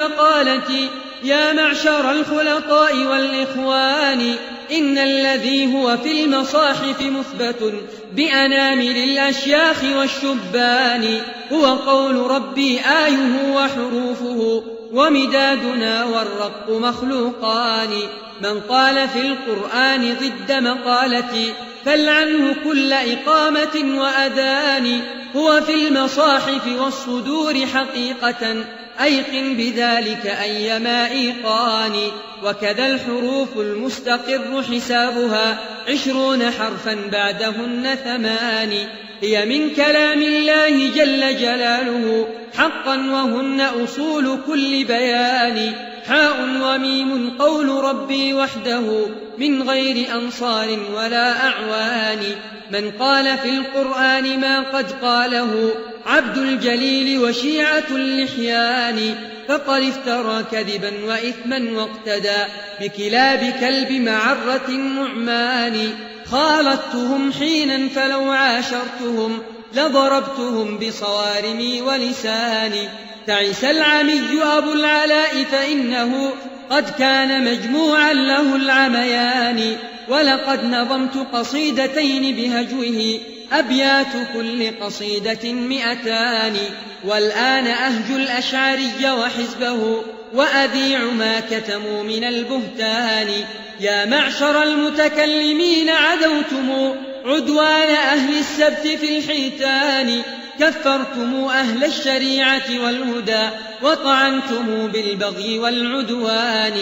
مقالتي يا معشر الخلطاء والإخوان، إن الذي هو في المصاحف مثبت بأنامل الأشياخ والشبان، هو قول ربي آيه وحروفه ومدادنا والرق مخلوقان. من قال في القرآن ضد مقالتي فلعنه كل إقامة وأذان، هو في المصاحف والصدور حقيقة أيقن بذلك أيما إيقان. وكذا الحروف المستقر حسابها 20 حرفا بعدهن 8، هي من كلام الله جل جلاله حقا وهن أصول كل بيان. حاء وميم قول ربي وحده من غير أنصار ولا أعوان. من قال في القرآن ما قد قاله عبد الجليل وشيعة اللحيان، فقد افترى كذبا وإثما واقتدى بكلاب كلب معرة نعمان. خالطتهم حينا فلو عاشرتهم لضربتهم بصوارمي ولساني. تعس العمي أبو العلاء فإنه قد كان مجموعا له العميان، ولقد نظمت قصيدتين بهجوه أبيات كل قصيدة 200، والآن أهج الأشعري وحزبه وأذيع ما كتموا من البهتان. يا معشر المتكلمين عدوتم عدوان أهل السبت في الحيتان، كفرتم أهل الشريعة والهدى وطعنتم بالبغي والعدوان.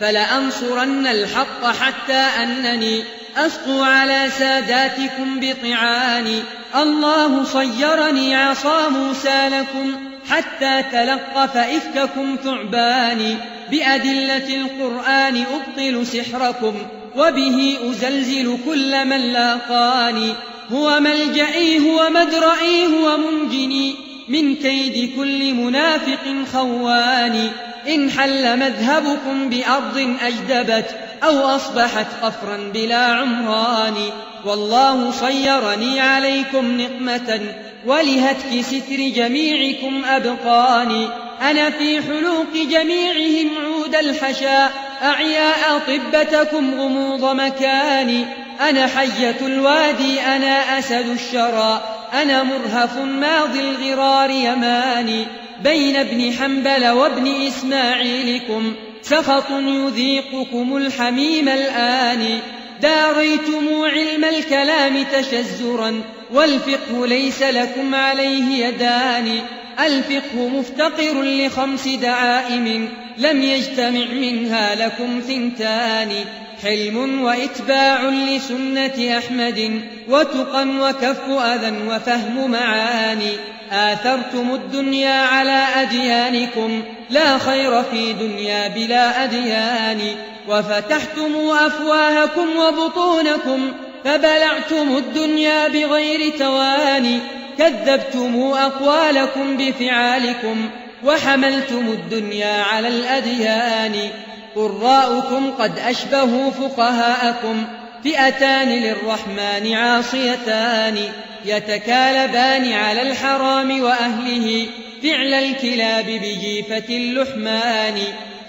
فلأنصرن الحق حتى أنني أسقو على ساداتكم بطعاني. الله صيرني عصا موسى لكم حتى تلقف إفككم ثعبان. بأدلة القرآن أبطل سحركم وبه أزلزل كل من لاقاني. هو ملجئي هو مدرئي هو منجني من كيد كل منافق خوان. إن حل مذهبكم بأرض أجدبت أو أصبحت قفرا بلا عمران، والله صيرني عليكم نقمة ولهتك ستر جميعكم أبقاني. أنا في حلوق جميعهم عود الحشا أعياء طبتكم غموض مكاني. أنا حية الوادي أنا أسد الشرى أنا مرهف ماضي الغرار يماني. بين ابن حنبل وابن إسماعيلكم سخط يذيقكم الحميم الآن. داريتم علم الكلام تشزرا والفقه ليس لكم عليه يدان. الفقه مفتقر ل5 دعائم لم يجتمع منها لكم 2، حلم وإتباع لسنة أحمد وتقى وكف أذى وفهم معاني. آثرتم الدنيا على أديانكم لا خير في دنيا بلا أديان. وفتحتم أفواهكم وبطونكم فبلعتم الدنيا بغير تواني. كذبتم أقوالكم بفعالكم وحملتم الدنيا على الأديان. قراؤكم قد أشبهوا فقهاءكم فئتان للرحمن عاصيتان، يتكالبان على الحرام وأهله فعل الكلاب بجيفة اللحمان.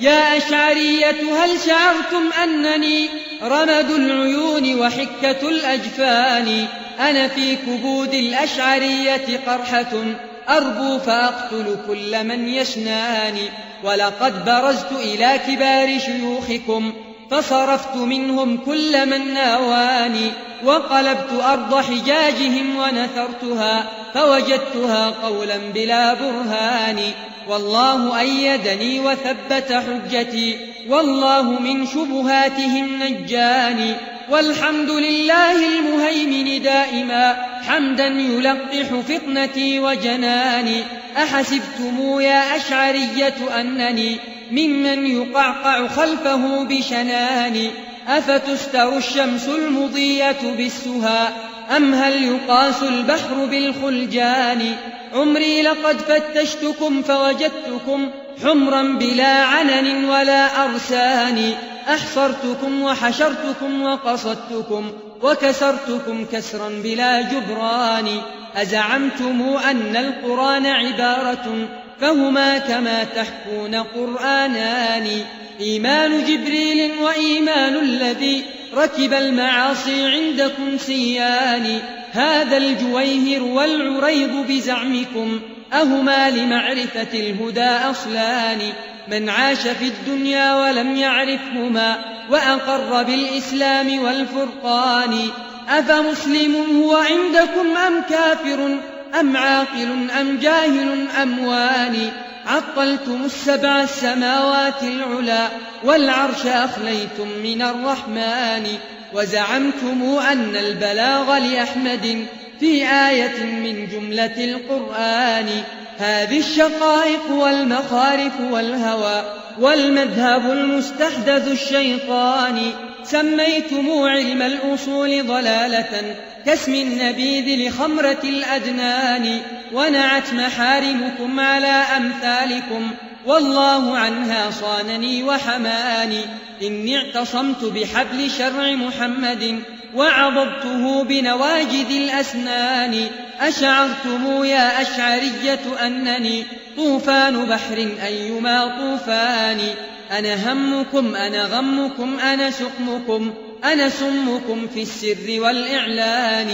يا أشعرية هل شعرتم أنني رمد العيون وحكة الأجفان؟ أنا في كبود الأشعرية قرحة أربو فأقتل كل من يشناني. ولقد برزت إلى كبار شيوخكم فصرفت منهم كل من ناواني. وقلبت أرض حجاجهم ونثرتها فوجدتها قولا بلا برهان. والله أيدني وثبت حجتي والله من شبهاتهم نجاني. والحمد لله المهيمن دائما حمدا يلقح فطنتي وجناني. أحسبتم يا أشعرية أنني ممن يقعقع خلفه بشناني؟ أفتستر الشمس المضية بالسهى أم هل يقاس البحر بالخلجان؟ عمري لقد فتشتكم فوجدتكم حمرا بلا عنن ولا أرسان. أحصرتكم وحشرتكم وقصدتكم وكسرتكم كسرا بلا جبران. أزعمتم أن القرآن عبارة فهما كما تحكون قرآنان. إيمان جبريل وإيمان الذي ركب المعاصي عندكم سيان. هذا الجويهر والعريض بزعمكم أهما لمعرفة الهدى أصلان. من عاش في الدنيا ولم يعرفهما وأقر بالإسلام والفرقان أفمسلم هو عندكم أم كافر أم عاقل أم جاهل أم واني. عطلتم السبع السماوات العلا والعرش أخليتم من الرحمن. وزعمتم أن البلاغ لأحمد في آية من جملة القرآن. هذه الشقائق والمخارف والهوى والمذهب المستحدث الشيطاني. سميتم علم الأصول ضلالة كاسم النبيذ لخمرة الأدنان. ونعت محارمكم على أمثالكم والله عنها صانني وحماني. إني اعتصمت بحبل شرع محمد وعضدته بنواجذ الأسنان. أشعرتم يا أشعرية أنني طوفان بحر أيما طوفان. أنا همكم أنا غمكم أنا سقمكم أنا سمكم في السر والإعلان.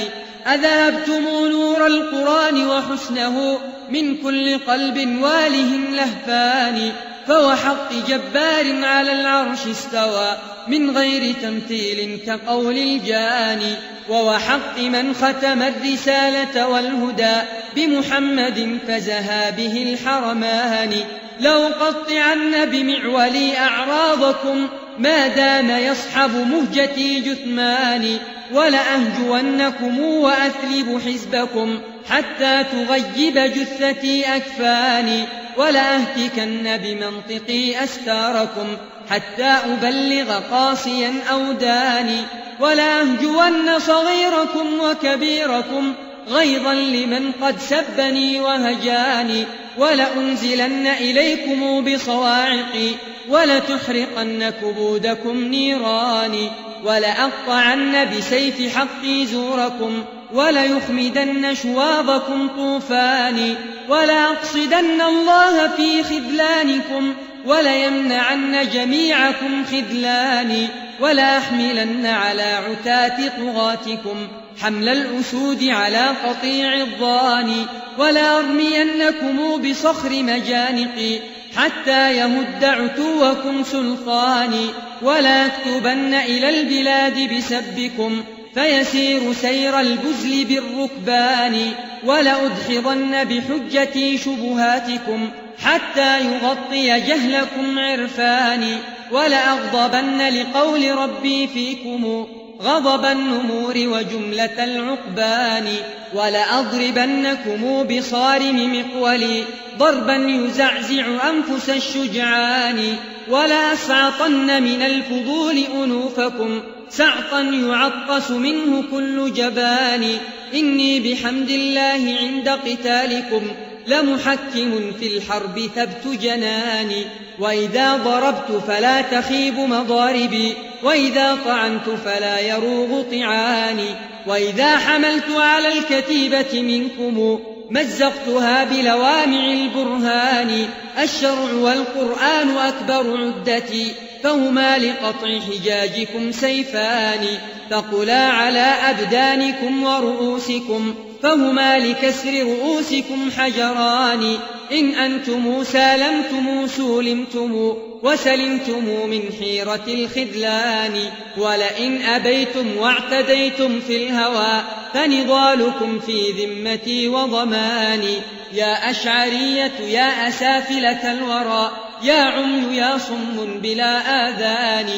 أذهبتم نور القرآن وحسنه من كل قلب واله لهفان. فوحق جبار على العرش استوى من غير تمثيل كقول الجاني. ووحق من ختم الرسالة والهدى بمحمد فزها به الحرمان. لأقطعن بمعولي أعراضكم ما دام يصحب مهجتي جثماني. ولأهجونكم وأثلب حزبكم حتى تغيب جثتي أكفاني. ولأهتكن بمنطقي أستاركم حتى أبلغ قاصيا أوداني. ولأهجون صغيركم وكبيركم غيظا لمن قد سبني وهجاني. ولأنزلن إليكم بصواعقي ولتحرقن كبودكم نيراني. ولأقطعن بسيف حقي زوركم وليخمدن شواظكم طوفاني. ولأقصدن الله في خذلانكم وليمنعن جميعكم خذلاني. ولأحملن على عتاة طغاتكم حمل الأسود على قطيع الضاني. ولأرمينكم بصخر مجانقي حتى يمد عتوكم سلطاني. ولأكتبن إلى البلاد بسبكم فيسير سير البزل بالركبان. ولأدحضن بحجتي شبهاتكم حتى يغطي جهلكم عرفاني. ولأغضبن لقول ربي فيكم غضب النمور وجملة العقبان. ولأضربنكم بصارم مقولي ضربا يزعزع أنفس الشجعان. ولأسعطن من الفضول أنوفكم سعطا يعطس منه كل جبان. إني بحمد الله عند قتالكم لمحكم في الحرب ثبت جناني. وإذا ضربت فلا تخيب مضاربي وإذا طعنت فلا يروغ طعاني. وإذا حملت على الكتيبة منكم مزقتها بلوامع البرهان. الشرع والقرآن أكبر عدتي فهما لقطع حجاجكم سيفان. ثقلا على أبدانكم ورؤوسكم فهما لكسر رؤوسكم حجران. إن أنتم سالمتم سولمتم وسلمتم من حيرة الخذلان. ولئن أبيتم واعتديتم في الهوى فنضالكم في ذمتي وضماني. يا أشعرية يا أسافلة الورى يا عمي يا صم بلا آذان.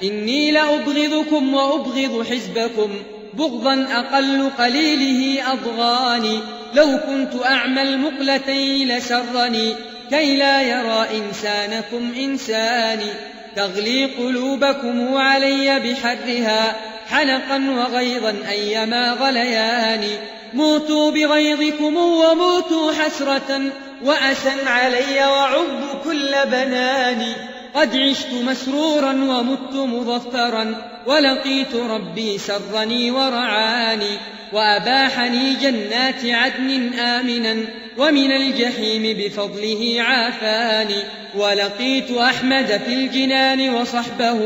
إني لأبغضكم وأبغض حزبكم بغضا أقل قليله أضغاني. لو كنت أعمى المقلتين لسرني كي لا يرى إنسانكم إنساني. تغلي قلوبكم علي بحرها حنقا وغيظا أيما غليان. موتوا بغيظكم وموتوا حسرة وأسا علي وعب كل بناني. قد عشت مسرورا ومت مظفرا ولقيت ربي سرني ورعاني وأباحني جنات عدن آمنا ومن الجحيم بفضله عافاني ولقيت أحمد في الجنان وصحبه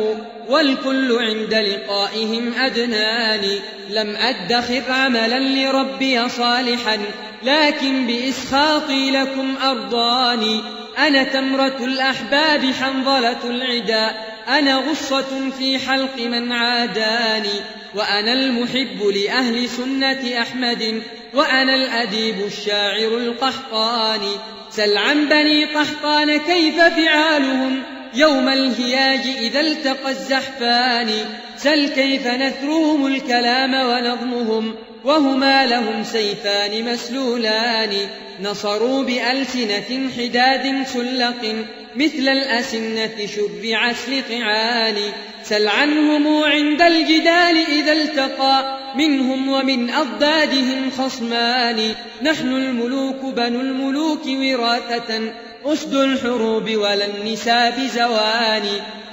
والكل عند لقائهم أدناني لم أدخر عملا لربي صالحا لكن بإسخاطي لكم أرضاني أنا تمرة الأحباب حنظلة العداء أنا غصة في حلق من عاداني وأنا المحب لأهل سنة أحمد وأنا الأديب الشاعر القحطاني سل عن بني قحطان كيف فعالهم يوم الهياج إذا التقى الزحفان سل كيف نثرهم الكلام ونظمهم وهما لهم سيفان مسلولان نصروا بألسنة حداد سلق مثل الأسنة شرعت لطعان سل عنهم عند الجدال إذا التقى منهم ومن أضدادهم خصمان نحن الملوك بنو الملوك وراثة أسد الحروب ولا النساء بزوان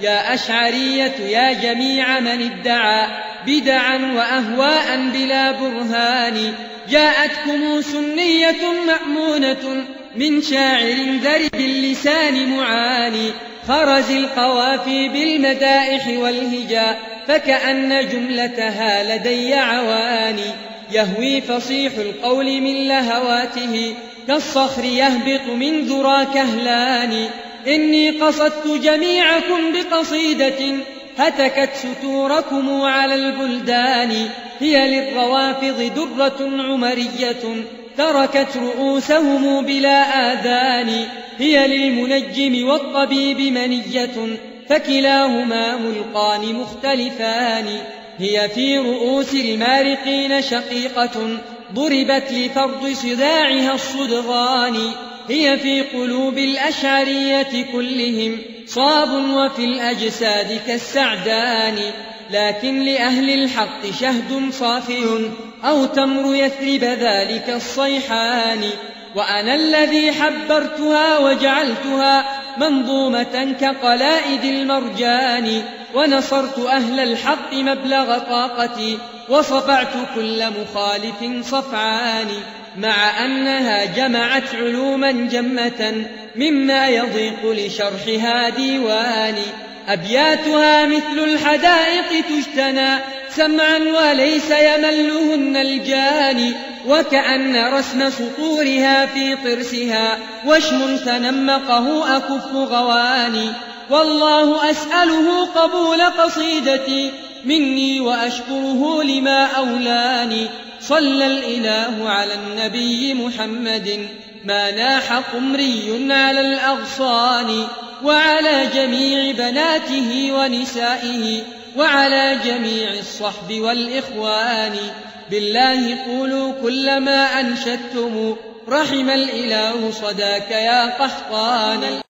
يا أشعرية يا جميع من ادعى بدعا وأهواء بلا برهان جاءتكم سنية مأمونة من شاعر ذرب اللسان معاني خرز القوافي بالمدائح والهجاء فكأن جملتها لدي عواني يهوي فصيح القول من لهواته كالصخر يهبط من ذرى كهلان إني قصدت جميعكم بقصيدة هتكت ستوركم على البلدان هي للروافض درة عمرية تركت رؤوسهم بلا آذان هي للمنجم والطبيب منية فكلاهما ملقان مختلفان هي في رؤوس المارقين شقيقة ضربت لفرض صداعها الصدغان هي في قلوب الأشعرية كلهم صاب وفي الأجساد كالسعدان لكن لأهل الحق شهد صافي أو تمر يثرب ذلك الصيحان وأنا الذي حبرتها وجعلتها منظومة كقلائد المرجان ونصرت أهل الحق مبلغ طاقتي وصفعت كل مخالف صفعان مع أنها جمعت علوما جمة مما يضيق لشرحها ديواني أبياتها مثل الحدائق تجتنى سمعا وليس يملهن الجاني وكأن رسم سطورها في طرسها وشم تنمقه أكف غواني والله أسأله قبول قصيدتي مني وأشكره لما أولاني صلى الإله على النبي محمد ما ناح قمري على الأغصان وعلى جميع بناته ونسائه وعلى جميع الصحب والإخوان بالله قولوا كل ما أنشدتم رحم الإله صداك يا قحطان.